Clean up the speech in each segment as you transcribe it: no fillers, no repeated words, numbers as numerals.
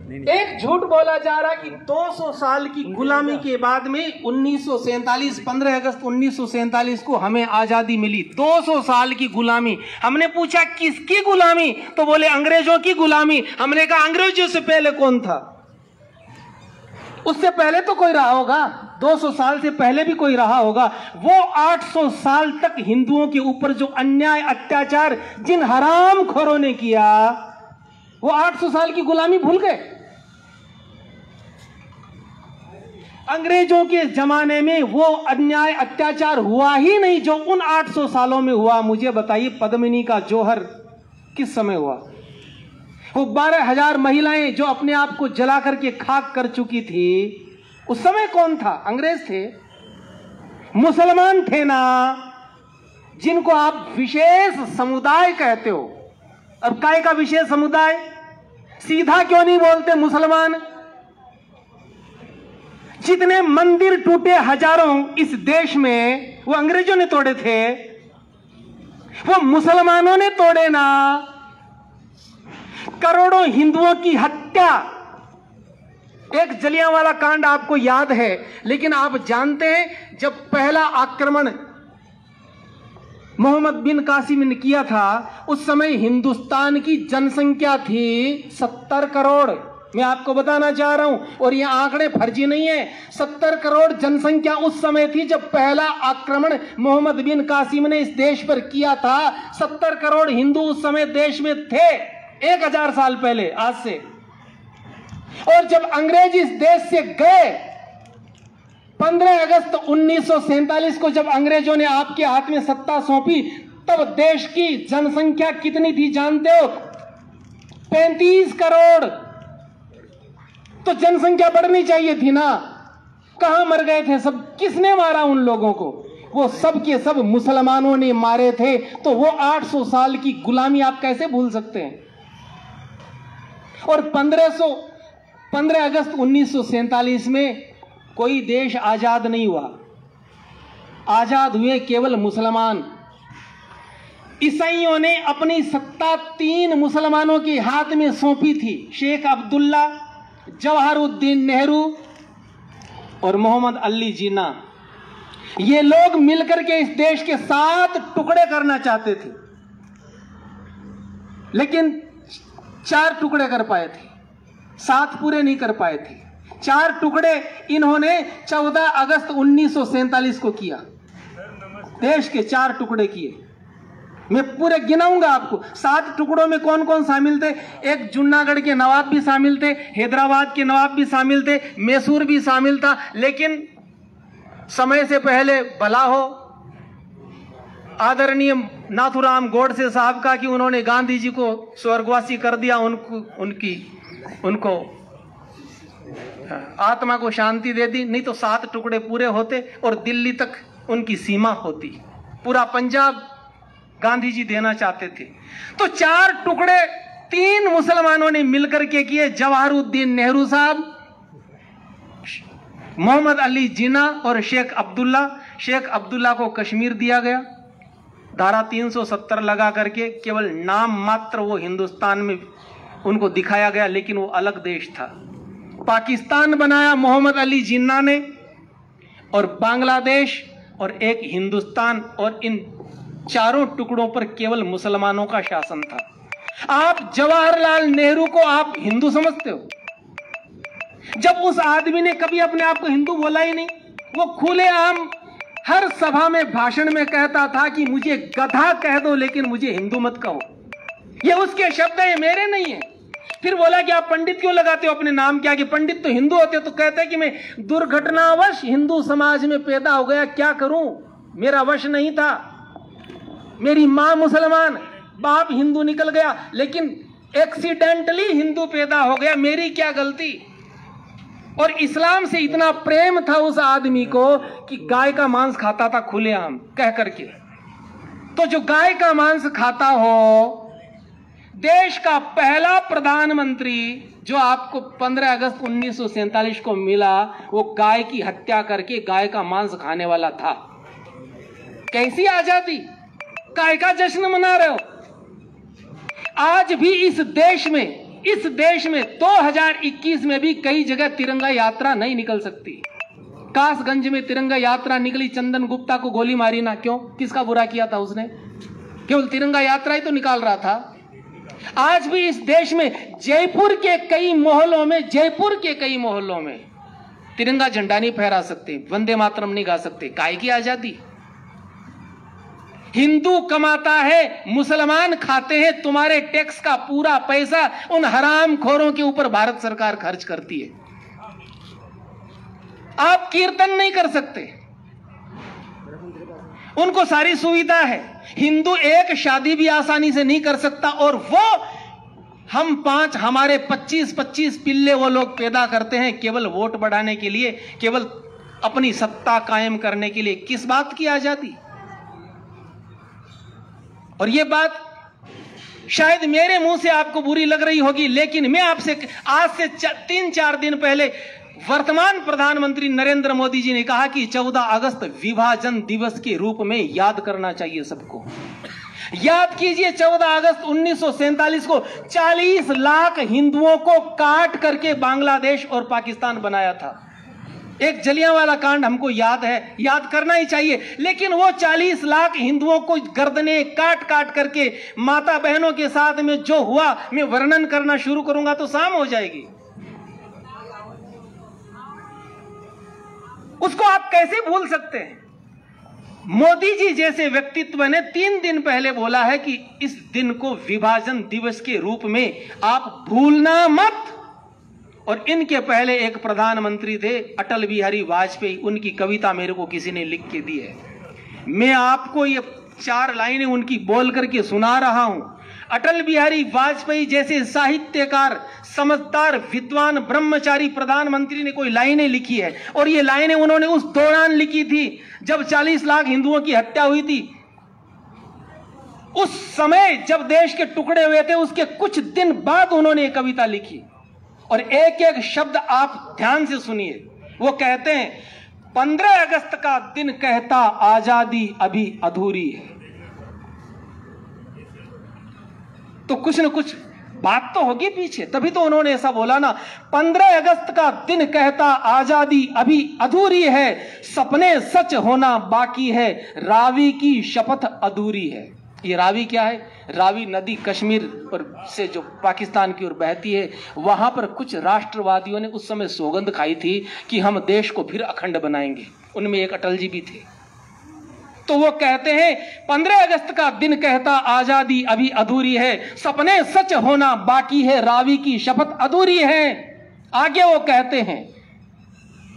एक झूठ बोला जा रहा कि 200 साल की गुलामी के बाद में 1947 15 अगस्त 1947 को हमें आजादी मिली। 200 साल की गुलामी। हमने पूछा किसकी गुलामी, तो बोले अंग्रेजों की गुलामी। हमने कहा अंग्रेजों से पहले कौन था? उससे पहले तो कोई रहा होगा, 200 साल से पहले भी कोई रहा होगा। वो 800 साल तक हिंदुओं के ऊपर जो अन्याय अत्याचार जिन हरामखोरों ने किया, वो 800 साल की गुलामी भूल गए। अंग्रेजों के जमाने में वो अन्याय अत्याचार हुआ ही नहीं जो उन 800 सालों में हुआ। मुझे बताइए पद्मिनी का जौहर किस समय हुआ? वो 12,000 महिलाएं जो अपने आप को जला करके खाक कर चुकी थी, उस समय कौन था? अंग्रेज थे, मुसलमान थे ना, जिनको आप विशेष समुदाय कहते हो। अब काय का विशेष समुदाय? सीधा क्यों नहीं बोलते मुसलमान? जितने मंदिर टूटे हजारों इस देश में, वो अंग्रेजों ने तोड़े थे, वो मुसलमानों ने तोड़े ना। करोड़ों हिंदुओं की हत्या, एक जलियांवाला कांड आपको याद है, लेकिन आप जानते हैं जब पहला आक्रमण मोहम्मद बिन कासिम ने किया था, उस समय हिंदुस्तान की जनसंख्या थी 70 करोड़। मैं आपको बताना चाह रहा हूं, और ये आंकड़े फर्जी नहीं है। 70 करोड़ जनसंख्या उस समय थी जब पहला आक्रमण मोहम्मद बिन कासिम ने इस देश पर किया था। 70 करोड़ हिंदू उस समय देश में थे, 1000 साल पहले आज से। और जब अंग्रेज इस देश से गए, 15 अगस्त 1947 को जब अंग्रेजों ने आपके हाथ में सत्ता सौंपी, तब देश की जनसंख्या कितनी थी जानते हो? 35 करोड़। तो जनसंख्या बढ़नी चाहिए थी ना। कहां मर गए थे सब? किसने मारा उन लोगों को? वो सब के सब मुसलमानों ने मारे थे। तो वो 800 साल की गुलामी आप कैसे भूल सकते हैं? और 15 अगस्त 1947 में कोई देश आजाद नहीं हुआ। आजाद हुए केवल मुसलमान। ईसाइयों ने अपनी सत्ता 3 मुसलमानों के हाथ में सौंपी थी, शेख अब्दुल्ला, जवाहरुद्दीन नेहरू और मोहम्मद अली जिन्ना। ये लोग मिलकर के इस देश के 7 टुकड़े करना चाहते थे, लेकिन 4 टुकड़े कर पाए थे, 7 पूरे नहीं कर पाए थे। 4 टुकड़े इन्होंने 14 अगस्त 1947 को किया। देश के 4 टुकड़े किए। मैं पूरे गिनाऊंगा आपको। 7 टुकड़ों में कौन कौन शामिल थे? एक जूनागढ़ के नवाब भी शामिल थे, हैदराबाद के नवाब भी शामिल थे, मैसूर भी शामिल था। लेकिन समय से पहले भला हो आदरणीय नाथूराम गोडसे साहब का कि उन्होंने गांधी जी को स्वर्गवासी कर दिया, उनको आत्मा को शांति दे दी। नहीं तो 7 टुकड़े पूरे होते और दिल्ली तक उनकी सीमा होती। पूरा पंजाब गांधी जी देना चाहते थे। तो 4 टुकड़े 3 मुसलमानों ने मिलकर के किए, जवाहरुद्दीन नेहरू साहब, मोहम्मद अली जिन्ना और शेख अब्दुल्ला। शेख अब्दुल्ला को कश्मीर दिया गया, धारा 370 लगा करके। केवल नाम मात्र वो हिंदुस्तान में उनको दिखाया गया, लेकिन वो अलग देश था। पाकिस्तान बनाया मोहम्मद अली जिन्ना ने, और बांग्लादेश और एक हिंदुस्तान, और इन 4 टुकड़ों पर केवल मुसलमानों का शासन था। आप जवाहरलाल नेहरू को आप हिंदू समझते हो? जब उस आदमी ने कभी अपने आप को हिंदू बोला ही नहीं। वो खुलेआम हर सभा में भाषण में कहता था कि मुझे गधा कह दो लेकिन मुझे हिंदू मत कहो। ये उसके शब्द है, मेरे नहीं है। फिर बोला कि आप पंडित क्यों लगाते हो अपने नाम के आगे? पंडित तो हिंदू होते। तो कहते हैं कि मैं दुर्घटनावश हिंदू समाज में पैदा हो गया, क्या करूं, मेरा वश नहीं था। मेरी मां मुसलमान, बाप हिंदू निकल गया, लेकिन एक्सीडेंटली हिंदू पैदा हो गया, मेरी क्या गलती। और इस्लाम से इतना प्रेम था उस आदमी को कि गाय का मांस खाता था खुलेआम कह करके। तो जो गाय का मांस खाता हो, देश का पहला प्रधानमंत्री जो आपको 15 अगस्त 1947 को मिला, वो गाय की हत्या करके गाय का मांस खाने वाला था। कैसी आजादी, काय का जश्न मना रहे हो? आज भी इस देश में इस देश में 2021 में भी कई जगह तिरंगा यात्रा नहीं निकल सकती। कासगंज में तिरंगा यात्रा निकली, चंदन गुप्ता को गोली मारी ना, क्यों? किसका बुरा किया था उसने? केवल तिरंगा यात्रा ही तो निकाल रहा था। आज भी इस देश में जयपुर के कई मोहल्लों में तिरंगा झंडा नहीं फहरा सकते, वंदे मातरम नहीं गा सकते। काहे की आजादी? हिंदू कमाता है, मुसलमान खाते हैं। तुम्हारे टैक्स का पूरा पैसा उन हरामखोरों के ऊपर भारत सरकार खर्च करती है। आप कीर्तन नहीं कर सकते, उनको सारी सुविधा है। हिंदू एक शादी भी आसानी से नहीं कर सकता, और वो हमारे 25-25 पिल्ले वो लोग पैदा करते हैं केवल वोट बढ़ाने के लिए, केवल अपनी सत्ता कायम करने के लिए। किस बात की आजादी? और ये बात शायद मेरे मुंह से आपको बुरी लग रही होगी, लेकिन मैं आपसे आज से 3-4 दिन पहले वर्तमान प्रधानमंत्री नरेंद्र मोदी जी ने कहा कि 14 अगस्त विभाजन दिवस के रूप में याद करना चाहिए सबको। याद कीजिए, 14 अगस्त 1947 को 40 लाख हिंदुओं को काट करके बांग्लादेश और पाकिस्तान बनाया था। एक जलियांवाला कांड हमको याद है, याद करना ही चाहिए। लेकिन वो 40 लाख हिंदुओं को गर्दने काट काट करके माता बहनों के साथ में जो हुआ, मैं वर्णन करना शुरू करूंगा तो शाम हो जाएगी। उसको आप कैसे भूल सकते हैं? मोदी जी जैसे व्यक्तित्व ने 3 दिन पहले बोला है कि इस दिन को विभाजन दिवस के रूप में आप भूलना मत। और इनके पहले एक प्रधानमंत्री थे अटल बिहारी वाजपेयी, उनकी कविता मेरे को किसी ने लिख के दी है। मैं आपको ये 4 लाइनें उनकी बोल करके सुना रहा हूं। अटल बिहारी वाजपेयी जैसे साहित्यकार, समझदार, विद्वान, ब्रह्मचारी प्रधानमंत्री ने कोई लाइनें लिखी है, और ये लाइनें उन्होंने उस दौरान लिखी थी जब 40 लाख हिंदुओं की हत्या हुई थी। उस समय जब देश के टुकड़े हुए थे, उसके कुछ दिन बाद उन्होंने ये कविता लिखी। और एक एक शब्द आप ध्यान से सुनिए। वो कहते हैं, 15 अगस्त का दिन कहता आजादी अभी अधूरी है। तो कुछ न कुछ बात तो होगी पीछे, तभी तो उन्होंने ऐसा बोला ना। 15 अगस्त का दिन कहता आजादी अभी अधूरी है, सपने सच होना बाकी है, रावी की शपथ अधूरी है। ये रावी क्या है? रावी नदी कश्मीर पर से जो पाकिस्तान की ओर बहती है, वहां पर कुछ राष्ट्रवादियों ने उस समय सौगंध खाई थी कि हम देश को फिर अखंड बनाएंगे। उनमें एक अटल जी भी थे। तो वो कहते हैं 15 अगस्त का दिन कहता आजादी अभी अधूरी है, सपने सच होना बाकी है, रावी की शपथ अधूरी है। आगे वो कहते हैं,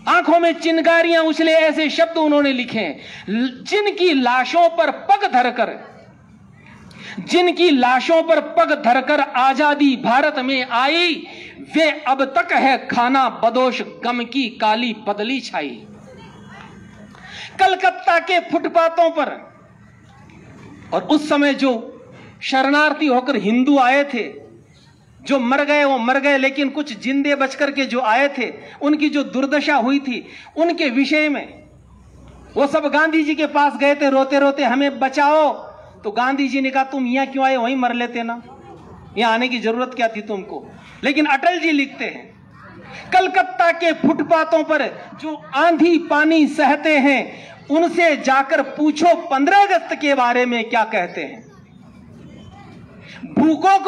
आंखों में चिंगारियां उछले, ऐसे शब्द उन्होंने लिखे, जिनकी लाशों पर पग धरकर आजादी भारत में आई, वे अब तक है खाना बदोश, गम की काली बदली छाई। कलकत्ता के फुटपाथों पर, और उस समय जो शरणार्थी होकर हिंदू आए थे, जो मर गए वो मर गए, लेकिन कुछ जिंदे बचकर के जो आए थे, उनकी जो दुर्दशा हुई थी, उनके विषय में वो सब गांधी जी के पास गए थे रोते रोते, हमें बचाओ। तो गांधी जी ने कहा, तुम यहां क्यों आए, वहीं मर लेते ना, यहां आने की जरूरत क्या थी तुमको। लेकिन अटल जी लिखते हैं, कलकत्ता के फुटपाथों पर जो आंधी पानी सहते हैं, उनसे जाकर पूछो 15 अगस्त के बारे में क्या कहते हैं। भूखों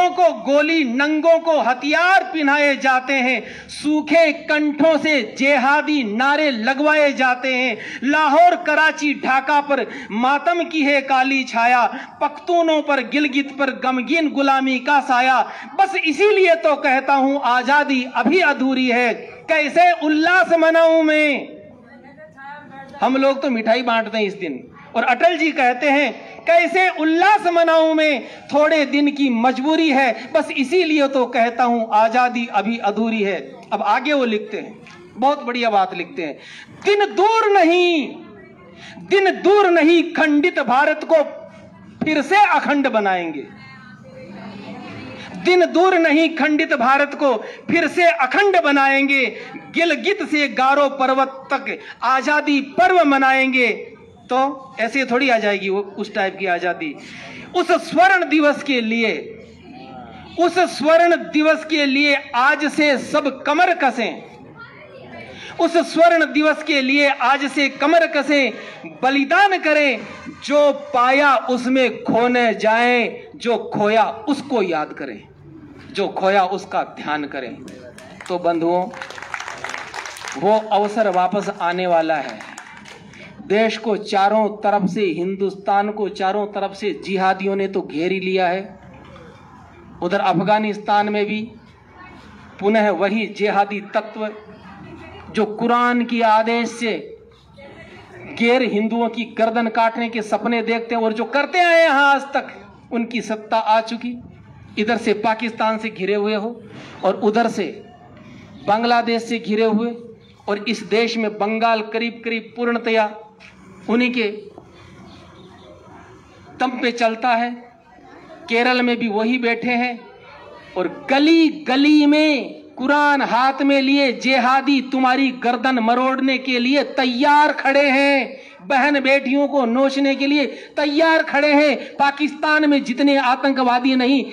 को गोली, नंगों को हथियार पिन्हाए जाते हैं, सूखे कंठों से जेहादी नारे लगवाए जाते हैं। लाहौर, कराची, ढाका पर मातम की है काली छाया, पख्तूनों पर, गिलगित पर गमगीन गुलामी का साया। बस इसीलिए तो कहता हूं आजादी अभी अधूरी है, कैसे उल्लास मनाऊं मैं। हम लोग तो मिठाई बांटते हैं इस दिन, और अटल जी कहते हैं, कैसे उल्लास मनाऊं मैं, थोड़े दिन की मजबूरी है, बस इसीलिए तो कहता हूं आजादी अभी अधूरी है। अब आगे वो लिखते हैं, बहुत बढ़िया बात लिखते हैं, दिन दूर नहीं खंडित भारत को फिर से अखंड बनाएंगे। दिन दूर नहीं खंडित भारत को फिर से अखंड बनाएंगे, गिलगित से गारो पर्वत तक आजादी पर्व मनाएंगे। तो ऐसे थोड़ी आ जाएगी वो उस टाइप की आजादी। उस स्वर्ण दिवस के लिए उस स्वर्ण दिवस के लिए आज से सब कमर कसें, उस स्वर्ण दिवस के लिए आज से कमर कसें, बलिदान करें, जो पाया उसमें खोने जाए, जो खोया उसको याद करें, जो खोया उसका ध्यान करें। तो बंधुओं, वो अवसर वापस आने वाला है। देश को चारों तरफ से, हिंदुस्तान को चारों तरफ से जिहादियों ने तो घेर ही लिया है। उधर अफगानिस्तान में भी पुनः वही जिहादी तत्व जो कुरान की आदेश से गैर हिंदुओं की गर्दन काटने के सपने देखते हैं और जो करते आए यहां आज तक, उनकी सत्ता आ चुकी। इधर से पाकिस्तान से घिरे हुए हो और उधर से बांग्लादेश से घिरे हुए, और इस देश में बंगाल करीब करीब पूर्णतया उन्हीं के दम पे चलता है। केरल में भी वही बैठे हैं और गली गली में कुरान हाथ में लिए जिहादी तुम्हारी गर्दन मरोड़ने के लिए तैयार खड़े हैं, बहन बेटियों को नोचने के लिए तैयार खड़े हैं। पाकिस्तान में जितने आतंकवादी नहीं,